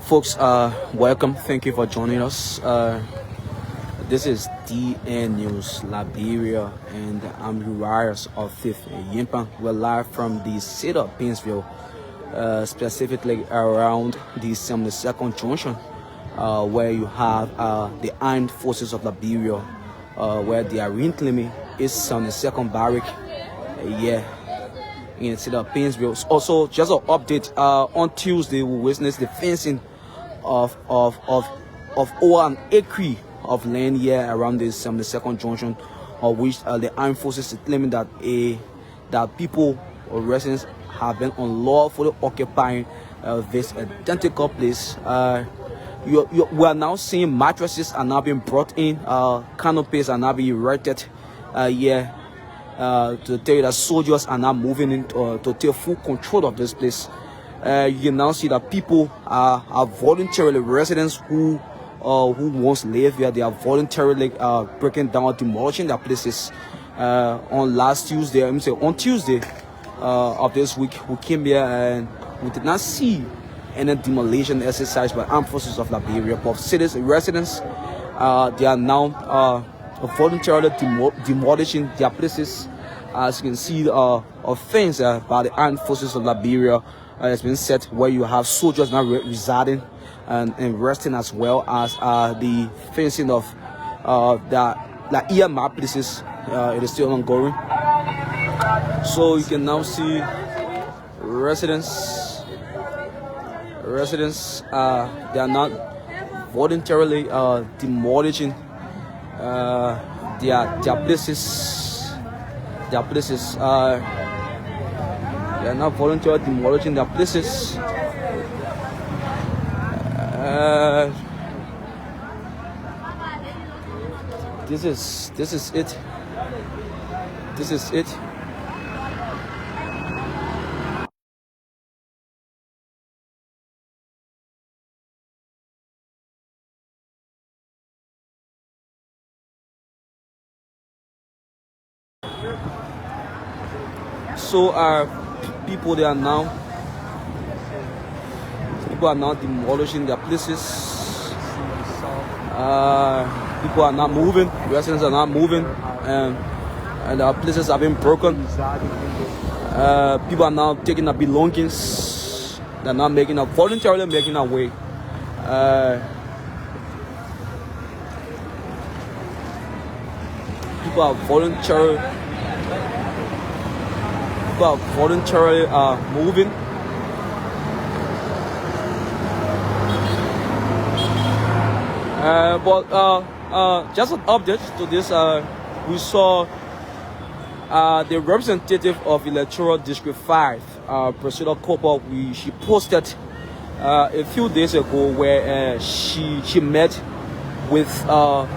Folks, welcome. Thank you for joining us. This is DN News Liberia, and I'm Urias of 5th Yimpa. We're live from the city of Painesville, specifically around the 72nd Junction, where you have the Armed Forces of Liberia, where they are reclaiming is 72nd Barracks. In the city of Painesville. Also, just an update, on Tuesday we witnessed the fencing of over an acre of land here around the 72nd Junction, of which the armed forces is claiming that that people or residents have been unlawfully occupying this identical place. We are now seeing mattresses are now being brought in, canopies are now being erected here. To tell you that soldiers are now moving in to take full control of this place. You can now see that people are voluntarily, residents who once lived here, they are voluntarily breaking down, demolishing their places. On Tuesday of this week, we came here and we did not see any demolition exercise by Armed Forces of Liberia, but citizens, residents, they are now voluntarily demolishing their places. As you can see, a fence by the Armed Forces of Liberia has been set, where you have soldiers now residing and resting, as well as the fencing of the EMR places. It is still ongoing. So you can now see residents. They are not voluntarily demolishing their places. They are not voluntarily demolishing their places. This is it. So people are now demolishing their places. People are not moving. Residents are not moving, and our places have been broken. People are now taking their belongings. They're not voluntarily making their way. People are voluntarily moving. Just an update to this, we saw the representative of Electoral District 5, Priscilla Cooper. She posted a few days ago where she met with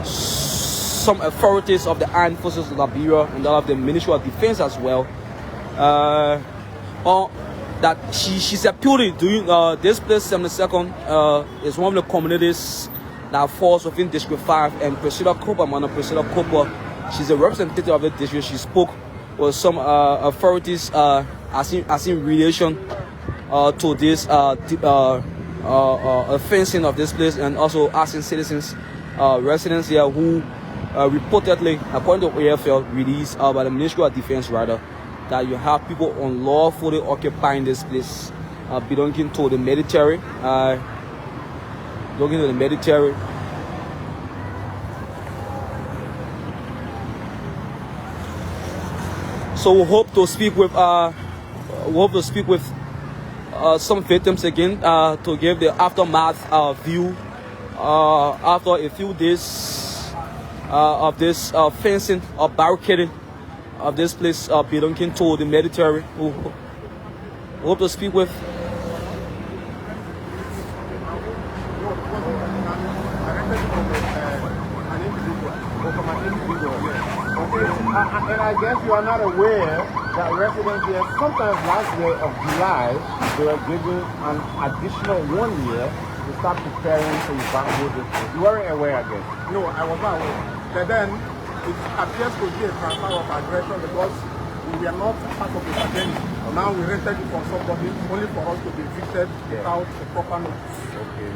some authorities of the Armed Forces of Liberia and of the Ministry of Defense as well. That she's appealing doing this place 72nd is one of the communities that falls within District 5, and Priscilla Cooper, she's a representative of the district. She spoke with some authorities as in relation to this fencing of this place, and also asking citizens, residents here who reportedly, according to AFL released by the Ministry of Defense rather, that you have people unlawfully occupying this place, belonging to the military. So we hope to speak with some victims again to give the aftermath view after a few days of this fencing or barricading of this place belonging to the military. We hope to speak with. And I guess you are not aware that residents here, sometimes last year of July, they were given an additional 1 year to start preparing for the Bango district. You weren't aware, I guess? No, I was not aware. But then it appears to be a transfer of aggression, because we we are not part of the agenda. Okay. Now we rented it from somebody only for us to be evicted without a proper notice. Okay.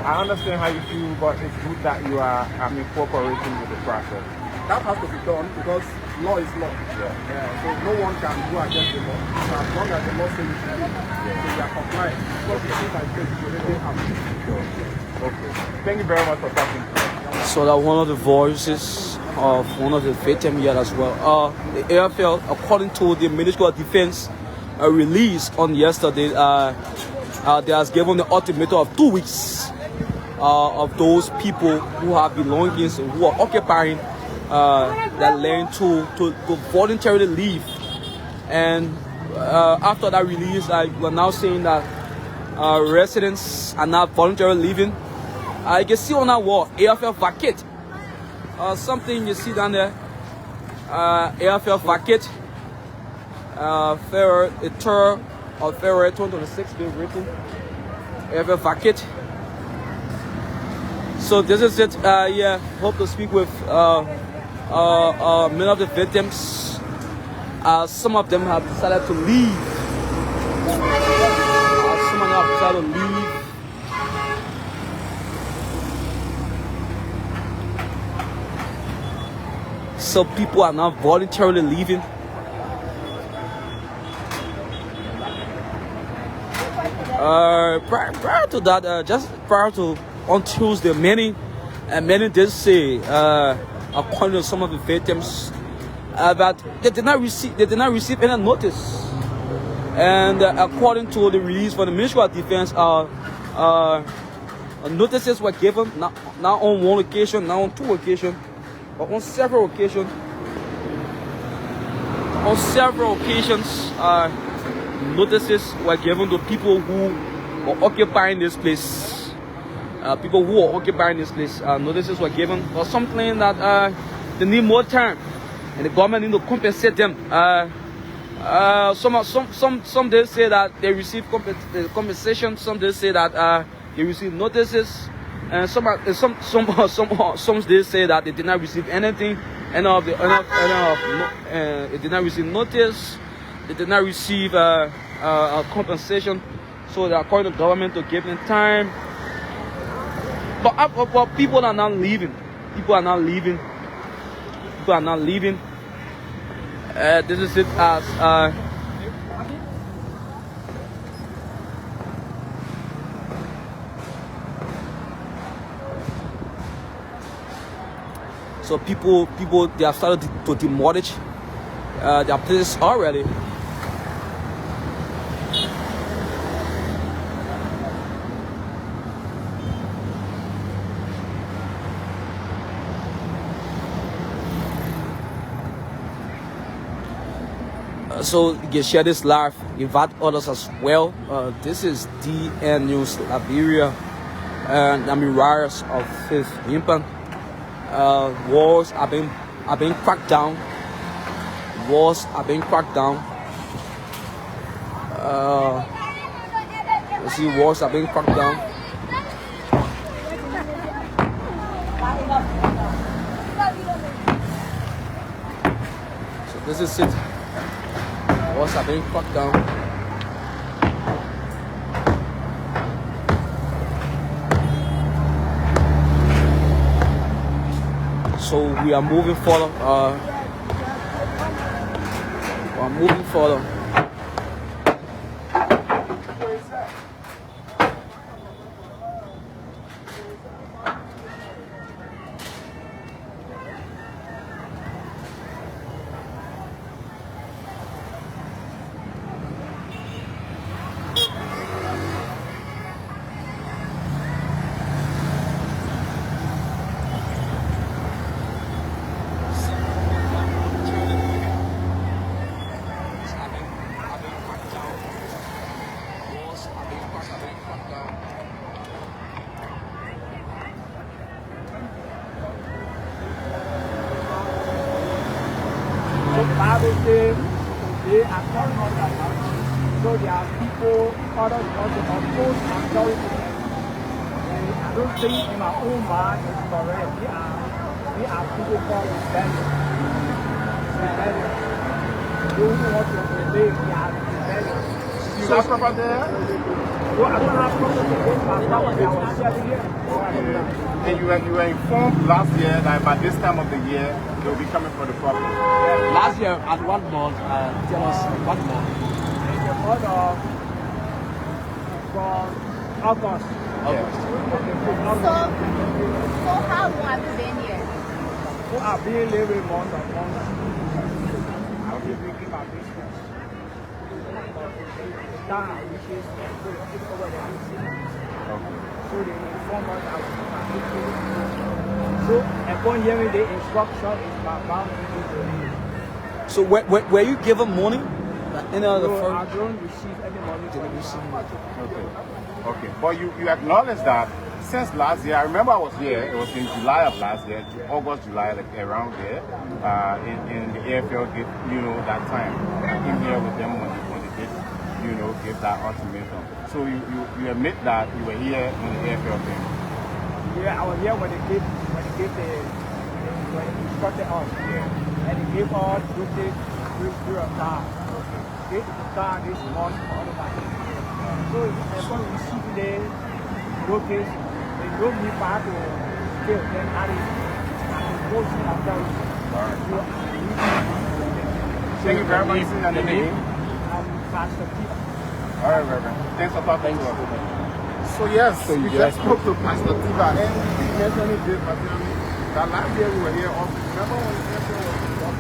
I understand how you feel, but it's good that you are cooperating with the process. That has to be done because law is law. So no one can go against the law. So as long as the law says you should do, so we are compliant. Because the things like this will really happen. Okay. Thank you very much for talking to us. So that one of the voices of one of the victims here as well. The AFL, according to the Ministry of Defense, released on yesterday, they has given the ultimatum of 2 weeks of those people who have belongings, who are occupying their land to voluntarily leave. And after that release, we're now saying that residents are now voluntarily leaving. You can see on that wall, AFL vacate. Something you see down there, AFL vacate. February 3rd of February 2026 being written. AFL vacate. So this is it. Hope to speak with many of the victims. Some of them have decided to leave. Some of them have decided to leave. So people are now voluntarily leaving. Prior to that, just prior to on Tuesday, many did say, according to some of the victims, that they did not receive any notice. And according to the release from the Ministry of Defense, notices were given not on one occasion, not on two occasions, but on several occasions. On several occasions, notices were given to people who were occupying this place. Notices were given for something that they need more time, and the government need to compensate them. Some they say that they receive compensation. Some they say that they receive notices, and some they say that they did not receive anything. They did not receive notice. They did not receive compensation. So they are calling the government to give them time. But people are not leaving. People are not leaving. This is it as so people they have started to demolish their places already. So you can share this live, invite others as well. This is DN News Liberia, and I'm riots of 5th Impan. Walls are being cracked down. Walls are being cracked down. You see, walls are being cracked down. So this is it. Walls are being cracked down. So we are moving further. We are moving further. Bible says they are calling us out. So there are people, others also oppose authority. And I don't think in my own mind it's correct. We are people called rebellion. those who want to obey, they are rebellious. You have property there? So I don't have property there, but property I was selling here. And you were informed last year that by this time of the year, they will be coming for the property. Last year at what month? Tell us what month? In the month of from August. So how long have you been here? So I've been living month on month. I've been making my business. Now, which is take over the business. So they inform us that we can make it. So upon hearing the instruction, it's my bound to leave. So were you given money? Any other So firm? I don't receive any money from Okay. But you acknowledge that since last year, I remember I was here, it was in July of last year, August, July, like around there, in the AFL did, that time. I came here with them when they did, give that ultimatum. So you admit that you were here when the AFL came? Yeah, I was here when they instructed us. And they gave us period of time. This time, this month, all of that. So upon receiving the notice, they drove me back to jail. Then I go to authority. Thank you very much. And the name? Pastor Peter. All right, Reverend. Thanks for talking to us. So yes, we just spoke to Pastor Tiva, and he mentioned it did particularly that last year we were here also. Remember when the AFL was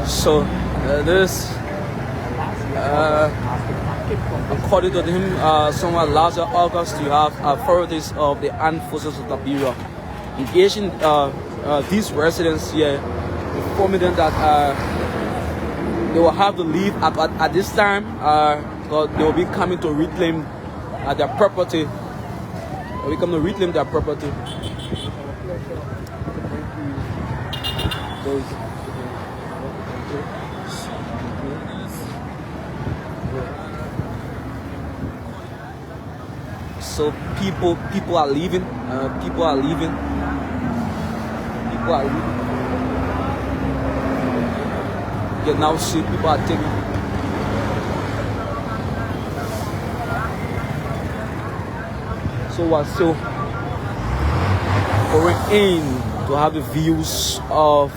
So this, according to him, somewhere last August, you have authorities of the Armed Forces of Liberia engaging these residents here, informing them that they will have to leave at this time because they will be coming to reclaim their property. They will come to reclaim their property. So people are leaving. People are leaving. You can now see people are taking. So we're still going in to have the views of.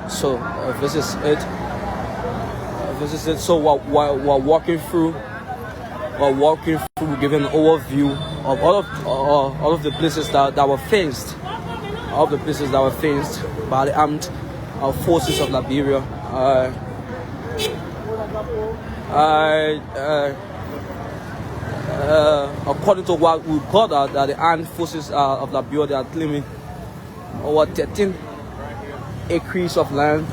So this is it. So we're walking through. Giving an overview of all of the places that were fenced. All of the places that were fenced by the Armed Forces of Liberia. According to what we got, that the Armed Forces of Liberia, they are claiming over 13 acres of land.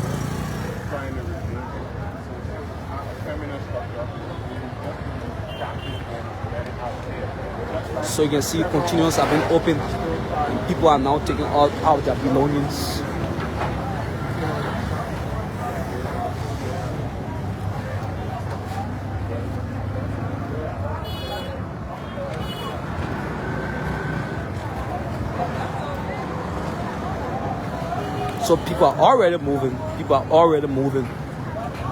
So you can see containers have been opened and people are now taking out their belongings. So people are already moving.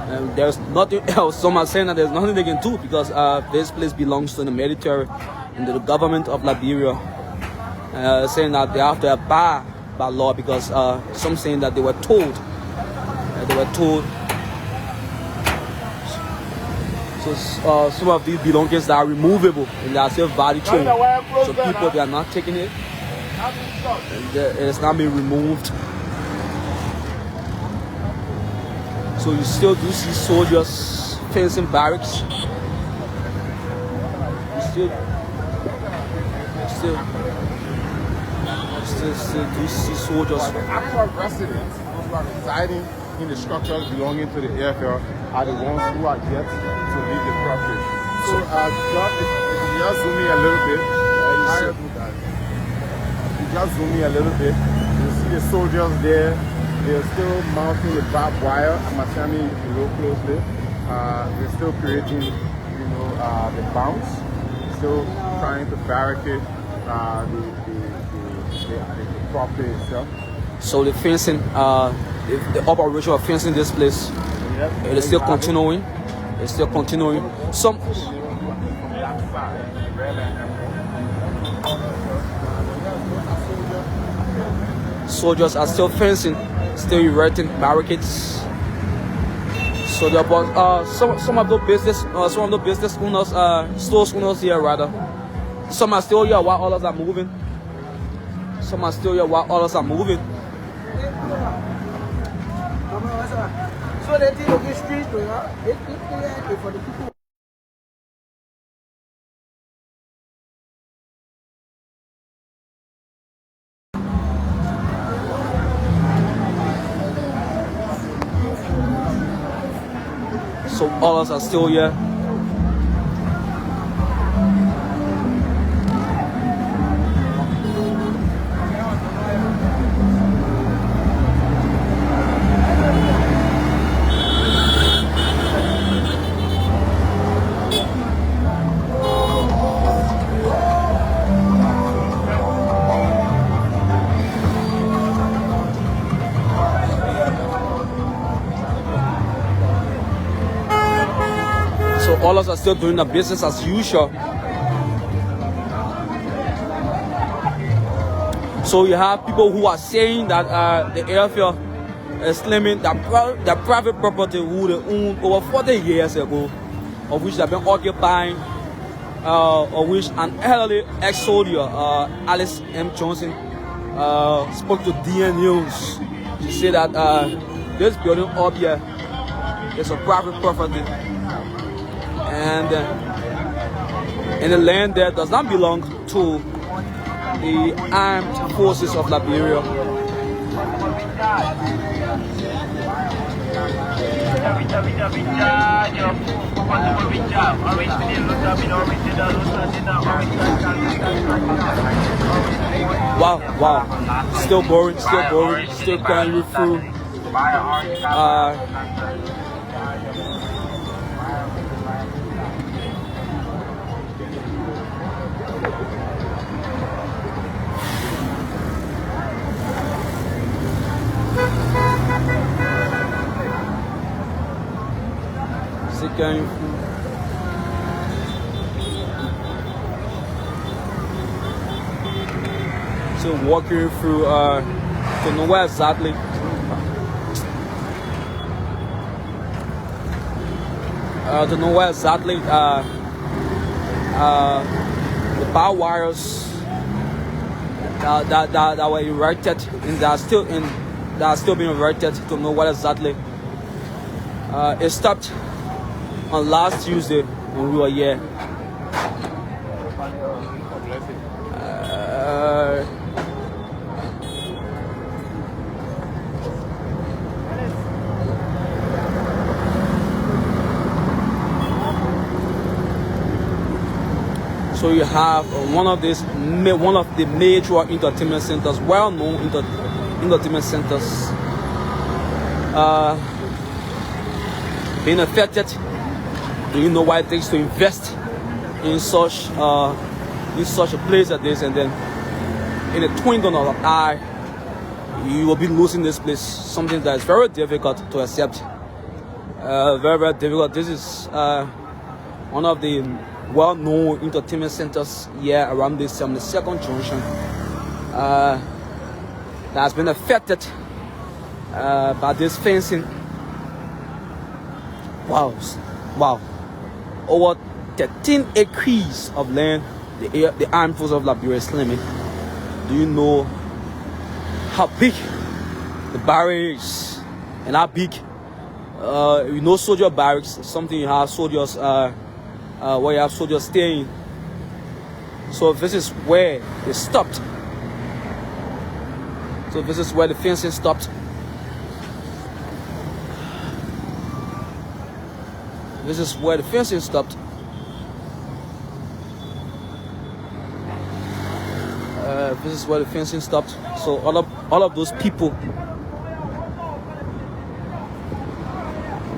And there's nothing else. Some are saying that there's nothing they can do because this place belongs to the military and to the government of Liberia. Saying that they have to abide by law because some saying that they were told. So some of these belongings that are removable and they are still valid trade. So people, they are not taking it. And it's not being removed. So you still do see soldiers fencing barracks. You still do see soldiers. But the actual residents, those who are residing in the structures belonging to the AFL, are the ones who are yet to leave the property. So, John, if you just zoom in a little bit, you just zoom in a little bit, you see the soldiers there. They're still mounting the barbed wire. I'm assuming if you look closely, they're still creating, the bounce, still trying to barricade the property itself. So the fencing, the operation of fencing this place, it is still continuing. It's still continuing. Some soldiers are still fencing, still erecting barricades. So there are some of the business owners, stores owners here rather. Some are still here while others are moving. Some are still here while others are moving. So they think of the street, for the people. So others are still here. All of us are still doing the business as usual. So you have people who are saying that the AFL is claiming that private property who they owned over 40 years ago, of which they've been occupying, of which an elderly ex-soldier, Alice M. Johnson, spoke to DN News. She said that this building up here is a private property. And the land there does not belong to the Armed Forces of Liberia. Wow. Still boring, still going you through. So walking through to know where exactly the power wires that were erected and that are still being erected, to know what exactly it stopped on last Tuesday when we were here. So you have one of the major entertainment centers, well-known entertainment centers, being affected. Do you know what it takes to invest in such a place as this, and then in a twinkling of an eye, you will be losing this place? Something that is very difficult to accept. Very difficult. This is one of the well-known entertainment centers here around this 72nd junction that has been affected by this fencing. Wow. Over 13 acres of land the Armed Forces of Liberia is claiming. Do you know how big the barrier is and how big You know, soldier barracks, something you have soldiers, where you have soldiers staying. So this is where they stopped. So this is where the fencing stopped. This is where the fencing stopped. This is where the fencing stopped. So all of those people.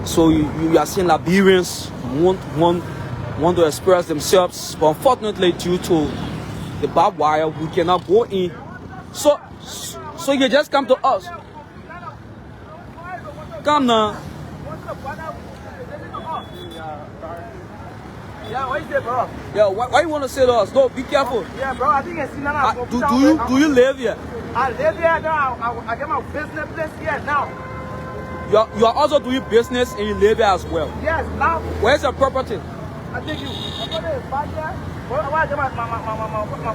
So you are seeing Liberians want to express themselves, but unfortunately due to the barbed wire, we cannot go in. So you just come to us. Come now. Yeah, what is it, bro? Yeah, why you want to say to us? No, be careful. Yeah, bro, I think it's in now. Do you live here? I live here now. I get my business place here now. You are also doing business and you live here as well. Yes, now. Where's your property? I take you. My property is back here. I get my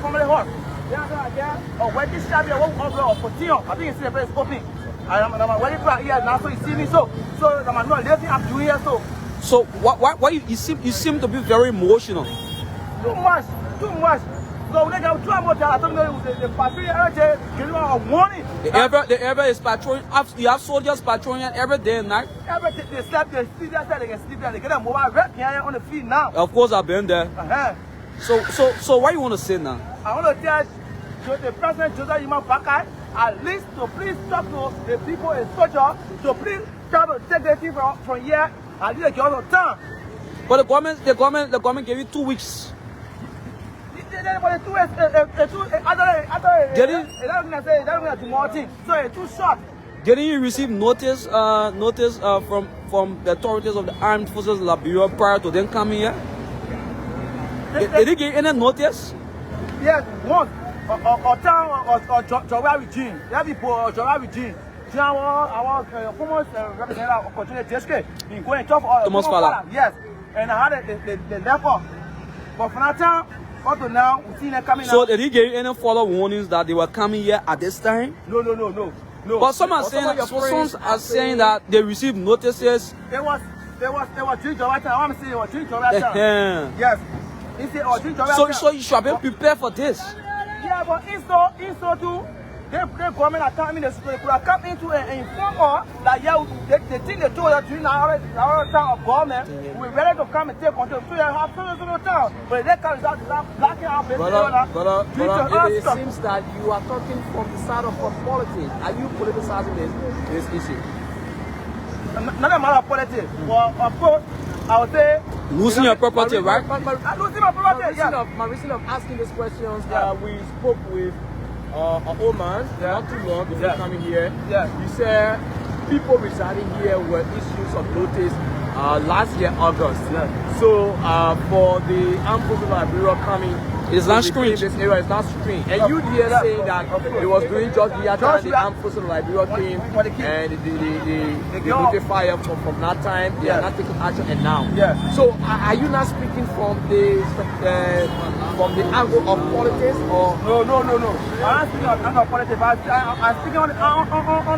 family house. Yeah, a wedding shop here. What for Tion? I think it's the place open. I'm a wedding plan here now, so you see me. So I'm not living up to here. So why you seem to be very emotional? Too much. So when they go too much, I don't know the patrol give you a warning. The ever is patrolling. You have soldiers patrolling every day and night. Every day they sleep there, they can sleep there. They get a mobile rep here on the field now. Of course, I've been there. So what you want to say now? I want to tell the President Joseph Yuma Bakai at least to please talk to the people in Soja to please try to take the thing from here. I need to get on time. But the government gave you 2 weeks. Didn't you receive notice from the authorities of the Armed Forces of Liberia prior to them coming here? Did they give any notice? Yes, once. Or town or Jawari regime. There people Jawari regime. Our former representative of Continental JSK in going top of yes. And I had the left off. But from that time up to now, we see them coming out. So did he give any further warnings that they were coming here at this time? No. But some are saying that they received notices. They was doing Jawari time. I want to say they were doing Jawari time. Yes. So you should be prepared for this. Yeah, but in so too, the government are coming, they could have come into an informer that they think they told us during our town of government, we're ready to come and take control. So you have some town, but they come without blocking our business. It seems that you are talking from the side of politics. Are you politicizing this issue? Not a matter of politics. Well, of course, I would say losing your property, right? Losing my property. My reason of asking these questions, we spoke with an old man not too long before coming here. He said people residing here were issues of notice last year, August. So for the Armed Forces of Liberia coming, it's not strange. This area is not strange. And you here saying that it was during just the time the Armed Forces of Liberia came and they notified from that time. They are not taking action and now. So are you not speaking from the angle of politics or? No. I'm not speaking on the angle of politics. I'm speaking on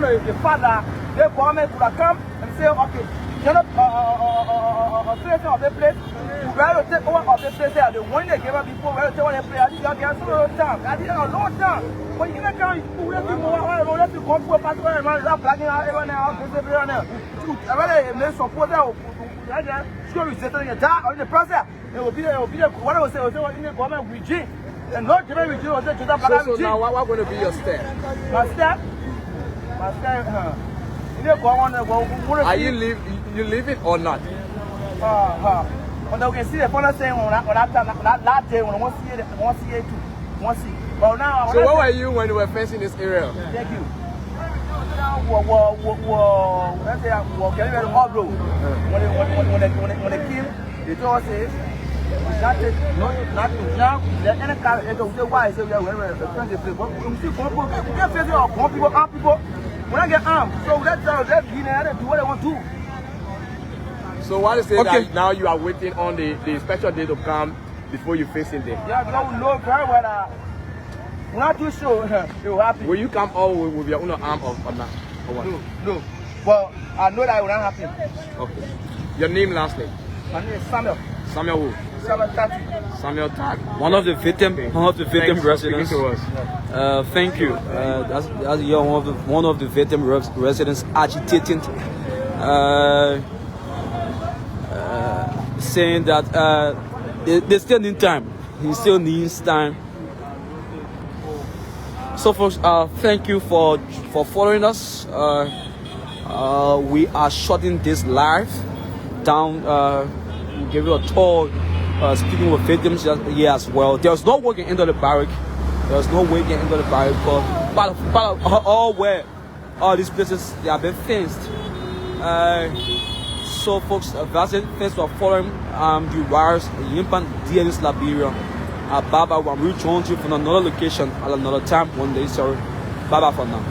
the fact that the government could have come and say, okay, you're not a of the place. We have to take over of the place there. The one they gave us before, we have to take over the place. I think you have so long time. I think a long time. But you can't come, we have to move around, we have to come to a part where man is not flagging out everyone else, everyone else. I rather make support that school is setting a job or in the process. It will be what I was saying, in the government regime. And not different regime was just that regime. So now what going to be your step? My step, are you living or not? When they can see the father saying that day when I want to see it too. But now, so where were you when you were fencing this area? Thank you. When they kill, they told us not let any car say why say we are friends of people. People when I get armed, so that's do what I want to do. So what is it that now you are waiting on the special day to come before you facing them? Yeah, no, very well. We're not too sure it will happen. Will you come all with your own arm or not? Or what? No. but I know that it will not happen. Okay. Your name, last name? My name is Samuel. Samuel who? Samuel Tati. Samuel Tag. One of the victim residents. Thank you. That's yeah, one of the victim residents agitating, saying that they still need time. He still needs time. So folks, thank you for following us. We are shutting this live down. We'll give you a tour, speaking with victims here as well. There's no way you can enter the barrack. There's no way you can enter the barrack, but part of all where all these places they have been fenced. So folks, thanks for following the wires Yimpan DNS Liberia. Bye bye. We'll rejoin you from another location at another time one day. Sorry. Bye bye for now.